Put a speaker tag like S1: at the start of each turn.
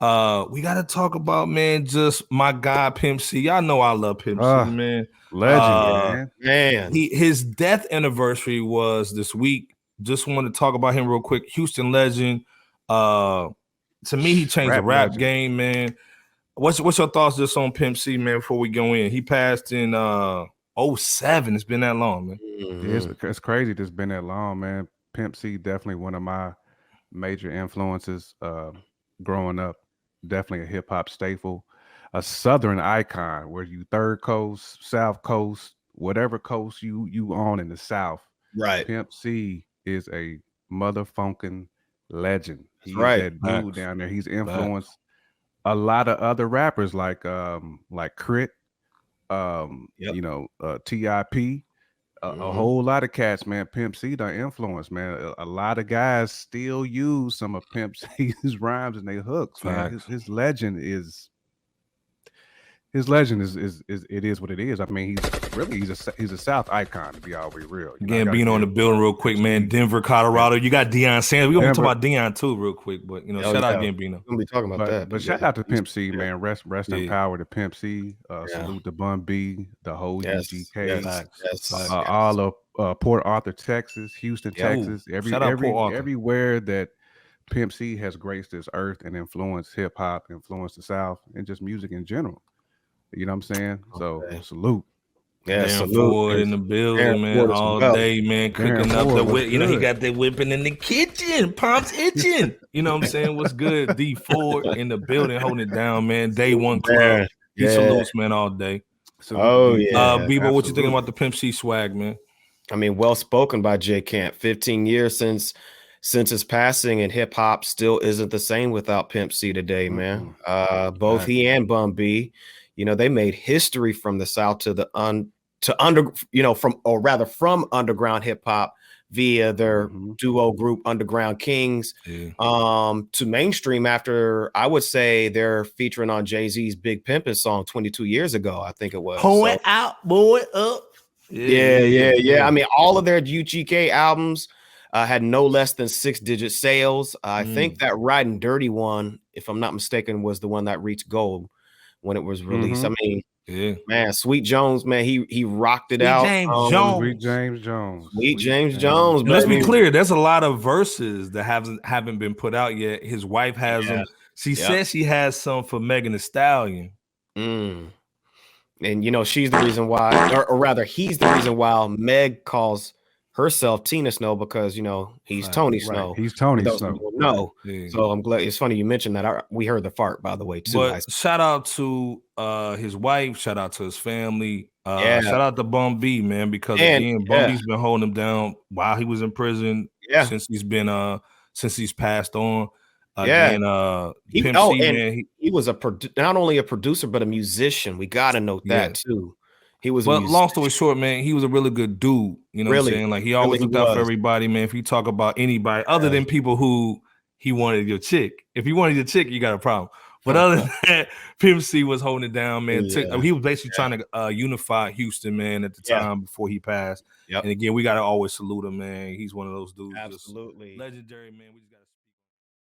S1: We gotta talk about, man, just my guy Pimp C. Y'all know I love Pimp C, man.
S2: Legend, man.
S1: His death anniversary was this week. Just want to talk about him real quick. Houston legend. To me, he changed the rap game, man. What's your thoughts just on Pimp C, man, before we go in? He passed in 07. It's been that long, man.
S2: It's crazy it's been that long, man. Pimp C definitely one of my major influences growing up. Definitely a hip-hop staple, a Southern icon. Where you Third Coast, South Coast, whatever coast you on in the South,
S3: right?
S2: Pimp C is a motherfucking legend. He's that dude down there. He's influenced a lot of other rappers like Crit, TIP, a whole lot of cats, man. Pimp C done influence, man. A lot of guys still use some of Pimp C's rhymes and they hooks, man. His legend is it is what it is. I mean, he's a South icon, to be all be real.
S1: Gambino in the building real quick, man. Denver, Colorado. You got Deion Sanders. We're gonna talk about Deion too, real quick. But shout out Gambino.
S3: We'll be talking about that.
S2: But shout out to Pimp C, man. Rest in power to Pimp C. Salute to Bun B, the whole UGK, all of Port Arthur, Texas, Houston, Texas. Everywhere that Pimp C has graced this earth and influenced hip hop, influenced the South, and just music in general. You know what I'm saying? So salute.
S1: Yeah, salute in the building, man, all day, man, cooking up the whip. You know, he got that whipping in the kitchen. Pops itching. You know what I'm saying? What's good? D Ford in the building, holding it down, man. Day One Club. He salutes, man, all day. Bebo, what you thinking about the Pimp C swag, man?
S3: I mean, well spoken by J Camp. 15 years since his passing, and hip hop still isn't the same without Pimp C today, man. Both he and Bun B, they made history from the South from underground hip hop via their duo group Underground Kings to mainstream after, I would say, they're featuring on Jay-Z's Big Pimpin' song 22 years ago, I think it was.
S1: Pull it out, boy, up.
S3: Yeah. I mean, all of their UGK albums had no less than 6-digit sales. I think that Riding Dirty one, if I'm not mistaken, was the one that reached gold when it was released. I mean, man, Sweet Jones, man, he rocked it out.
S2: Sweet James
S3: Jones.
S1: Let's be clear, there's a lot of verses that haven't been put out yet. His wife has them. She says she has some for Megan Thee Stallion.
S3: And she's the reason why, or rather, he's the reason why Meg calls herself Tina Snow, because he's Tony Snow.
S2: He's Tony Snow.
S3: No, so I'm glad. It's funny you mentioned that. We heard the fart, by the way, too.
S1: But shout out to his wife. Shout out to his family. Shout out to Bun B, man, because again, Bun B's been holding him down while he was in prison. Since he's passed on. Again, Pimp C, man,
S3: he was not only a producer but a musician. We got to note that too. He was.
S1: Well, long story short, man, he was a really good dude. You know what I'm saying? Like, he always looked out for everybody, man. If you talk about anybody other than people who he wanted your chick, if he wanted your chick, you got a problem. But other than that, Pimp C was holding it down, man. He was basically trying to unify Houston, man, at the time before he passed. And again, we got to always salute him, man. He's one of those dudes.
S3: Absolutely
S1: legendary, man. We just got